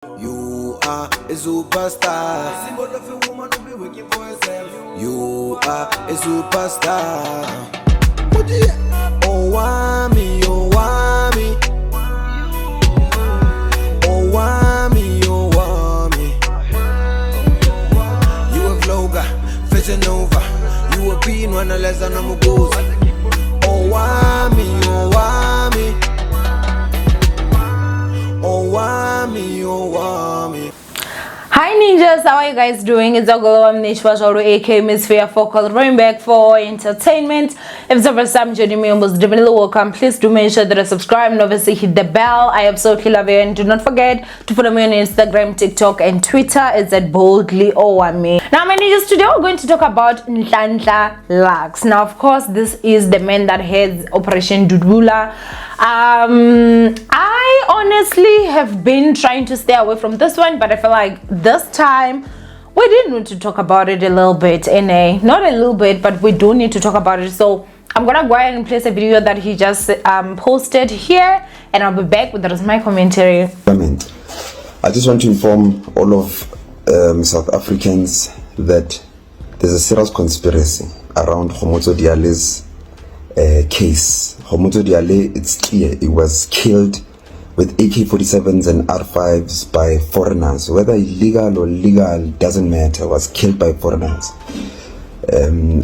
You are a superstar. Symbol of a woman who be working for herself. You are a superstar. Owamie, Owamie. Owamie, Owamie. You a vlogger, Xenophobia. You a being one less than a mugoza. Owamie, Owamie. Owamie, Owamie. Hi ninjas, how are you guys doing? It's Owamie, aka Miss Fear Focal, running back for entertainment. If it's the first time joining me, almost definitely welcome. Please do make sure that you subscribe and obviously hit the bell. I absolutely love you, and do not forget to follow me on Instagram, TikTok, and Twitter. It's at boldly Owamie. Now, my ninjas, today we're going to talk about Nhlanhla Lux. Now, of course, this is the man that heads Operation Dudula. I honestly have been trying to stay away from this one, but I feel like this time we did need to talk about it a little bit. Not a little bit, but we do need to talk about it. So I'm gonna go ahead and place a video that he just posted here, and I'll be back with the rest of my commentary. I just want to inform all of South Africans that there's a serious conspiracy around Khomotso Diale's case. Khomotso Diale, it's clear, it was killed with AK-47s and R5s by foreigners. Whether illegal or legal, doesn't matter. Was killed by foreigners.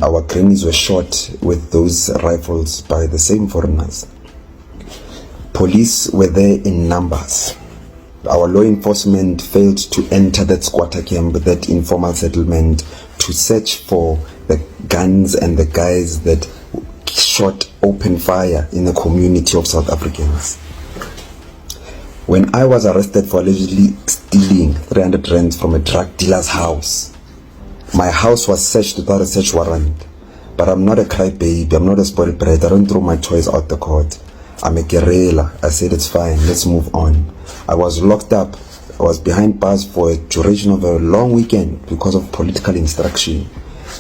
Our grannies were shot with those rifles by the same foreigners. Police were there in numbers. Our law enforcement failed to enter that squatter camp, that informal settlement, to search for the guns and the guys that shot open fire in the community of South Africans. When I was arrested for allegedly stealing 300 rands from a drug dealer's house, my house was searched without a search warrant. But I'm not a crybaby, I'm not a spoiled brat, I don't throw my toys out the court. I'm a guerrilla. I said it's fine, let's move on. I was locked up, I was behind bars for a duration of a long weekend because of political instruction.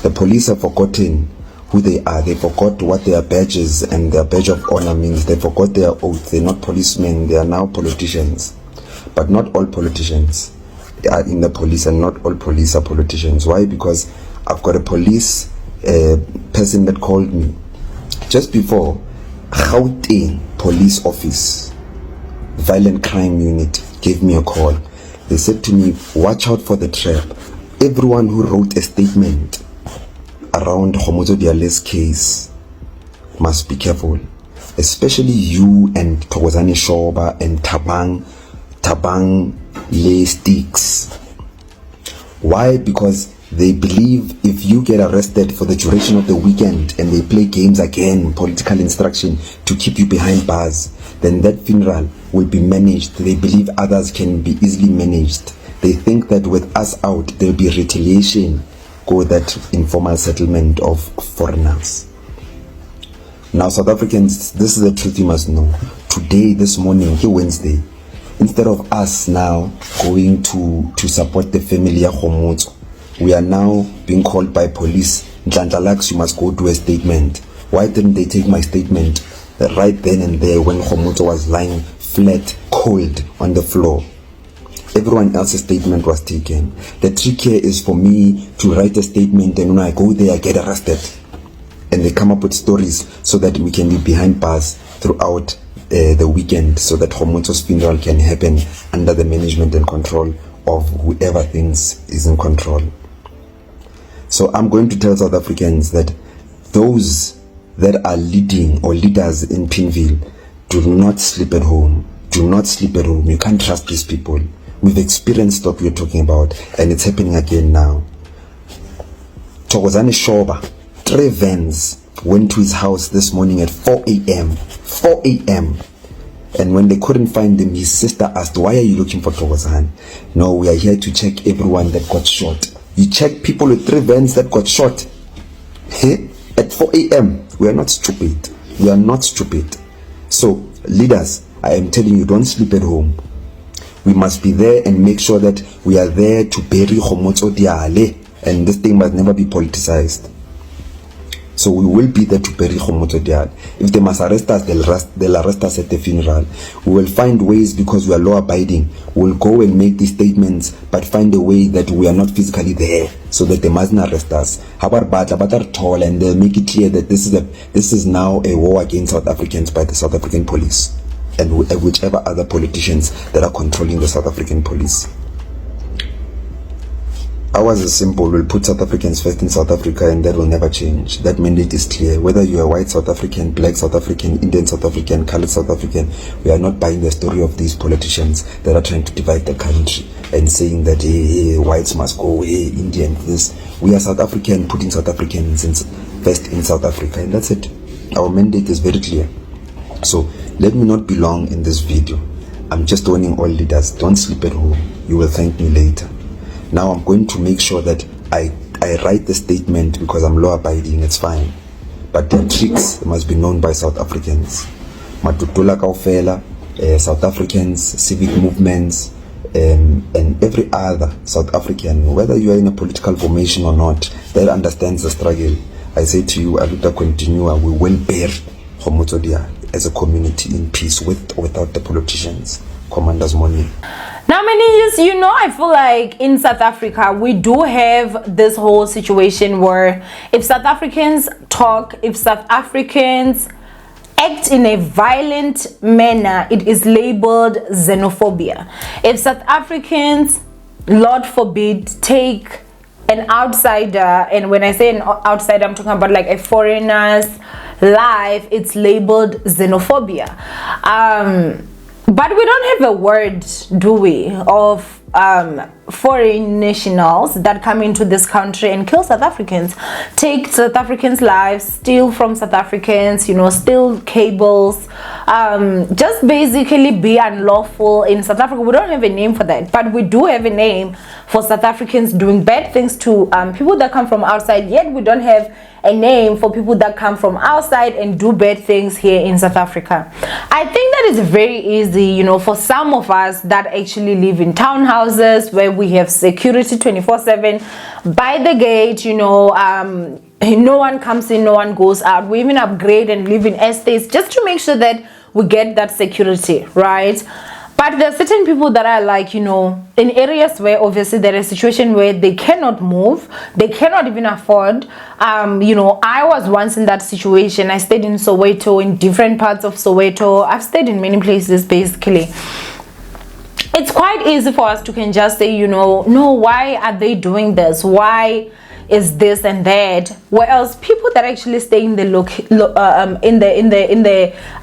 The police have forgotten who they are. They forgot what their badges and their badge of honor means. They forgot their oath. They're not policemen, they are now politicians. But not all politicians are in the police, and not all police are politicians. Why? Because I've got a police person that called me just before. Gauteng police office, violent crime unit, gave me a call. They said to me, watch out for the trap. Everyone who wrote a statement around Khomotso Diale's case must be careful, especially you and Thokozani Shoba and Tabang Le Sticks. Why? Because they believe if you get arrested for the duration of the weekend and they play games again, political instruction to keep you behind bars, then that funeral will be managed. They believe others can be easily managed. They think that with us out, there will be retaliation. Go that informal settlement of foreigners. Now, South Africans, this is the truth you must know. Today, this morning, Wednesday, instead of us now going to support the family of Khomotso, we are now being called by police. Nhlanhla Lux, you must go do a statement. Why didn't they take my statement right then and there when Khomotso was lying flat, cold on the floor? Everyone else's statement was taken. The trick here is for me to write a statement, and when I go there I get arrested, and they come up with stories so that we can be behind bars throughout the weekend, so that Khomotso's funeral can happen under the management and control of whoever thinks is in control. So I'm going to tell South Africans that those that are leading or leaders in Pimville, do not sleep at home. Do not sleep at home. You can't trust these people. We've experienced what we're talking about, and it's happening again now. Thokozani Shoba, 3 vans went to his house this morning at 4 a.m. 4 a.m. And when they couldn't find him, his sister asked, why are you looking for Thokozani? No, we are here to check everyone that got shot. You check people with 3 vans that got shot at 4 a.m. We are not stupid. We are not stupid. So, leaders, I am telling you, don't sleep at home. We must be there and make sure that we are there to bury Khomotso Diale, and this thing must never be politicized. So we will be there to bury Khomotso Diale. If they must arrest us, they'll arrest us at the funeral. We will find ways, because we are law abiding. We'll go and make these statements, but find a way that we are not physically there, so that they mustn't arrest us. How about tall, and they'll make it clear that this is now a war against South Africans by the South African police and whichever other politicians that are controlling the South African police. Ours is simple. We'll put South Africans first in South Africa, and that will never change. That mandate is clear. Whether you're a white South African, black South African, Indian South African, colored South African, we are not buying the story of these politicians that are trying to divide the country and saying that hey, whites must go, hey, Indian this. We are South African, putting South Africans first in South Africa, and that's it. Our mandate is very clear. So let me not be long in this video. I'm just warning all leaders, don't sleep at home. You will thank me later. Now I'm going to make sure that I write the statement, because I'm law abiding, it's fine. But the tricks must be known by South Africans. Dudula kaofela, South Africans, civic movements, and every other South African, whether you are in a political formation or not, that understands the struggle. I say to you, Aluta continua, we will bear Khomotso Diale as a community in peace, with or without the politicians. Commanders money. Now, managers, I feel like in South Africa, we do have this whole situation where if South Africans talk, if South Africans act in a violent manner, it is labeled xenophobia. If South Africans, Lord forbid, take an outsider, and when I say an outsider, I'm talking about like a foreigner's life, it's labeled xenophobia. But we don't have a word, do we, of foreign nationals that come into this country and kill South Africans, take South Africans' lives, steal from South Africans, steal cables, just basically be unlawful in South Africa. We don't have a name for that, but we do have a name for South Africans doing bad things to people that come from outside, yet we don't have a name for people that come from outside and do bad things here in South Africa. I think that is very easy, for some of us that actually live in townhouses where we have security 24/7 by the gate. No one comes in, no one goes out. We even upgrade and live in estates just to make sure that we get that security, right? But there are certain people that are like, in areas where obviously there is a situation where they cannot move, they cannot even afford. I was once in that situation. I stayed in Soweto, in different parts of Soweto. I've stayed in many places, basically. It's quite easy for us to can just say, no, why are they doing this? Why is this and that? Whereas people that actually stay in the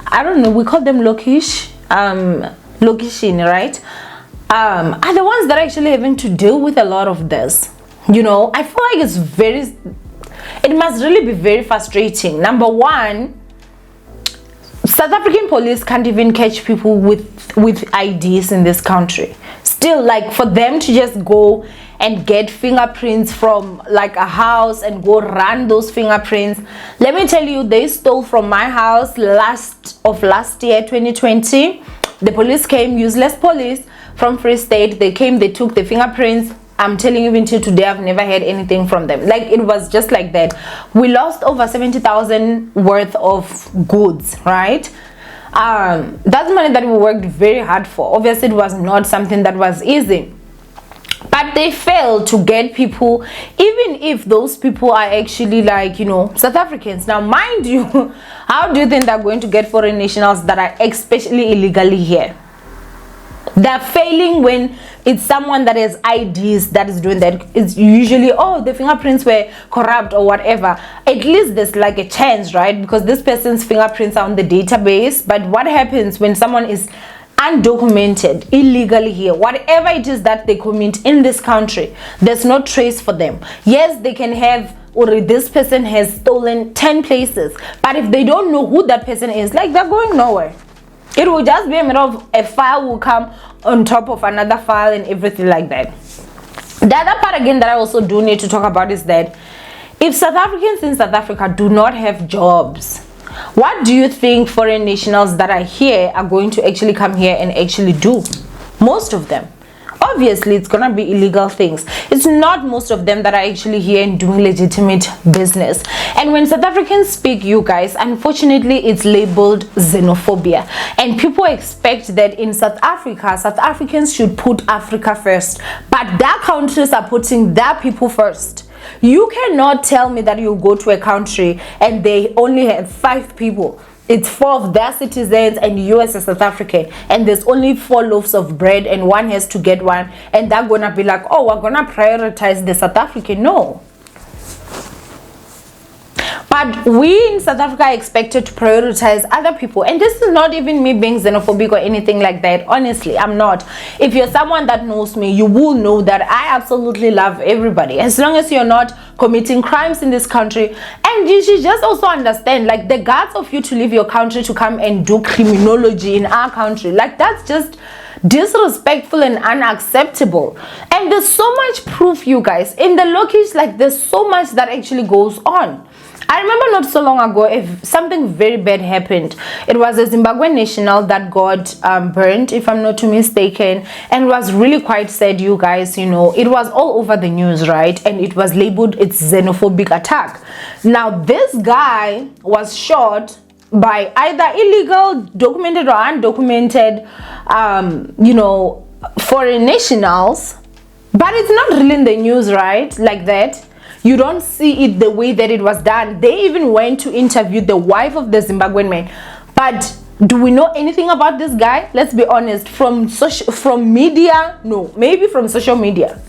I don't know, we call them location, right, are the ones that are actually having to deal with a lot of this. I feel like it must really be very frustrating. Number one, South African police can't even catch people with IDs in this country. Still, like, for them to just go and get fingerprints from like a house and go run those fingerprints. Let me tell you, they stole from my house last year, 2020. The police came, useless police from Free State. They came, they took the fingerprints. I'm telling you, even till today, I've never had anything from them. Like, it was just like that. We lost over 70,000 worth of goods, right? That's money that we worked very hard for. Obviously, it was not something that was easy. But they failed to get people, even if those people are actually like, South Africans. Now, mind you, how do you think they're going to get foreign nationals that are especially illegally here? They're failing when it's someone that has IDs that is doing that. It's usually, the fingerprints were corrupt or whatever. At least there's like a chance, right? Because this person's fingerprints are on the database. But what happens when someone is undocumented, illegally here, whatever it is that they commit in this country, there's no trace for them. Yes, they can have, or this person has stolen 10 places, but if they don't know who that person is, like, they're going nowhere. It will just be a matter of a file will come on top of another file and everything like that. The other part again that I also do need to talk about is that if South Africans in South Africa do not have jobs, what do you think foreign nationals that are here are going to actually come here and actually do? Most of them. obviously it's gonna be illegal things. It's not most of them that are actually here and doing legitimate business. And when South Africans speak, you guys, unfortunately it's labeled xenophobia, and people expect that in South Africa, South Africans should put Africa first, but their countries are putting their people first. You cannot tell me that you go to a country and they only have 5 people. It's 4 of their citizens and you as a South African, and there's only 4 loaves of bread and one has to get one, and they're gonna be like, oh, we're gonna prioritize the South African. No. But we in South Africa are expected to prioritize other people. And this is not even me being xenophobic or anything like that. Honestly, I'm not. If you're someone that knows me, you will know that I absolutely love everybody, as long as you're not committing crimes in this country. And you should just also understand, like, the guts of you to leave your country to come and do criminology in our country, like, that's just disrespectful and unacceptable. And there's so much proof, you guys, in the location. Like, there's so much that actually goes on. I remember not so long ago, if something very bad happened. It was a Zimbabwean national that got burned, if I'm not too mistaken, and it was really quite sad, you guys. You know, it was all over the news, right? And it was labeled its xenophobic attack. Now this guy was shot by either illegal, documented or undocumented, you know, foreign nationals, but it's not really in the news, right? Like that. You don't see it the way that it was done. They even went to interview the wife of the Zimbabwean man. But do we know anything about this guy? Let's be honest. From media, no. Maybe from social media.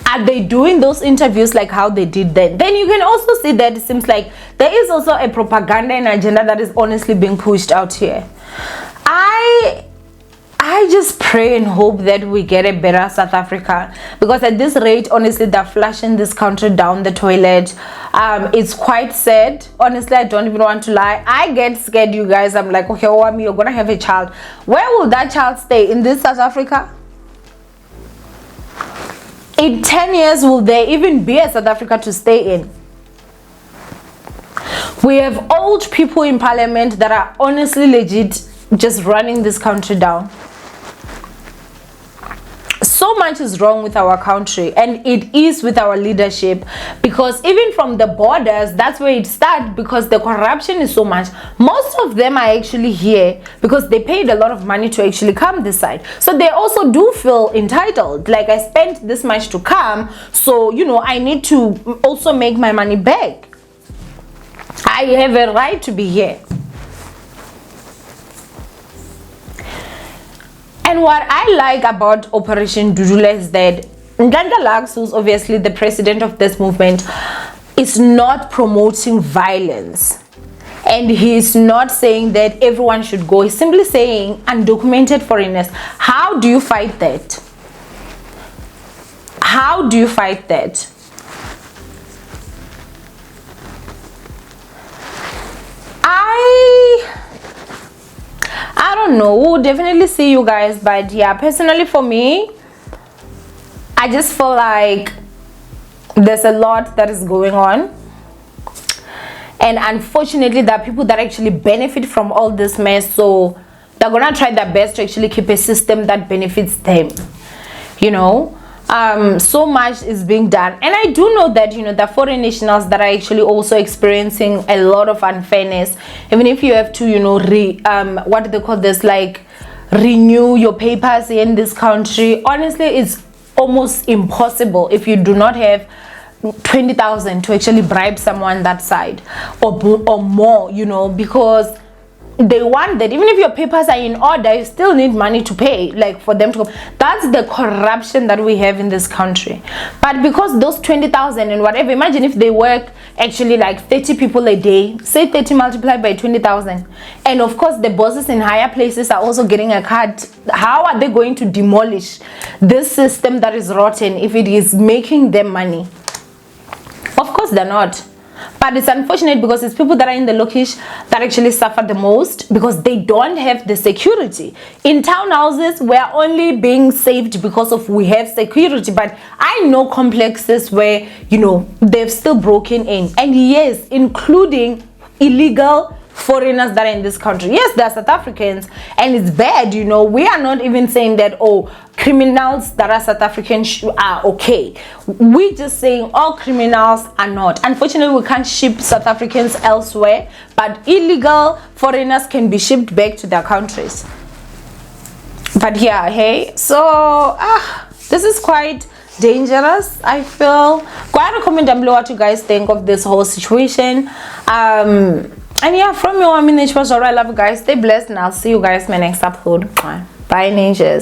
Are they doing those interviews like how they did then? Then you can also see that it seems like there is also a propaganda and agenda that is honestly being pushed out here. I just pray and hope that we get a better South Africa, because at this rate, honestly, they're flushing this country down the toilet. It's quite sad. Honestly, I don't even want to lie. I get scared, you guys. I'm like, okay, Owamie, you're gonna have a child. Where will that child stay? In this South Africa? In 10 years, will there even be a South Africa to stay in? We have old people in parliament that are honestly legit just running this country down. So much is wrong with our country, and it is with our leadership, because even from the borders, that's where it starts, because the corruption is so much. Most of them are actually here because they paid a lot of money to actually come this side, so they also do feel entitled, like, I spent this much to come, so you know, I need to also make my money back. I have a right to be here. And what I like about Operation Dudula is that Nhlanhla Lux, who's obviously the president of this movement, is not promoting violence. And he's not saying that everyone should go. He's simply saying undocumented foreigners. How do you fight that? How do you fight that? I don't know. We'll definitely see, you guys, but yeah, personally for me, I just feel like there's a lot that is going on, and unfortunately there are people that actually benefit from all this mess, so they're gonna try their best to actually keep a system that benefits them, you know. So much is being done, and I do know that, you know, the foreign nationals that are actually also experiencing a lot of unfairness. Even if you have to, you know, what do they call this, like, renew your papers in this country, honestly it's almost impossible if you do not have 20,000 to actually bribe someone that side, or more, you know, because they want that even if your papers are in order, you still need money to pay, like, for them to come. That's the corruption that we have in this country. But because those 20,000 and whatever, imagine if they work actually like 30 people a day, say 30 multiplied by 20,000, and of course the bosses in higher places are also getting a cut. How are they going to demolish this system that is rotten if it is making them money? Of course they're not. But it's unfortunate because it's people that are in the location that actually suffer the most, because they don't have the security. In townhouses, we're only being saved because of we have security, but I know complexes where, you know, they've still broken in, and yes, including illegal foreigners that are in this country. Yes, they're South Africans, and it's bad, you know. We are not even saying that, oh, criminals that are South African are okay. We're just saying all criminals are not. Unfortunately, we can't ship South Africans elsewhere, but illegal foreigners can be shipped back to their countries. But yeah, hey, so this is quite dangerous, I feel. Go ahead and comment down below what you guys think of this whole situation. And yeah, from your Owamie, I love you guys. Stay blessed, and I'll see you guys in my next upload. Bye, ninjas.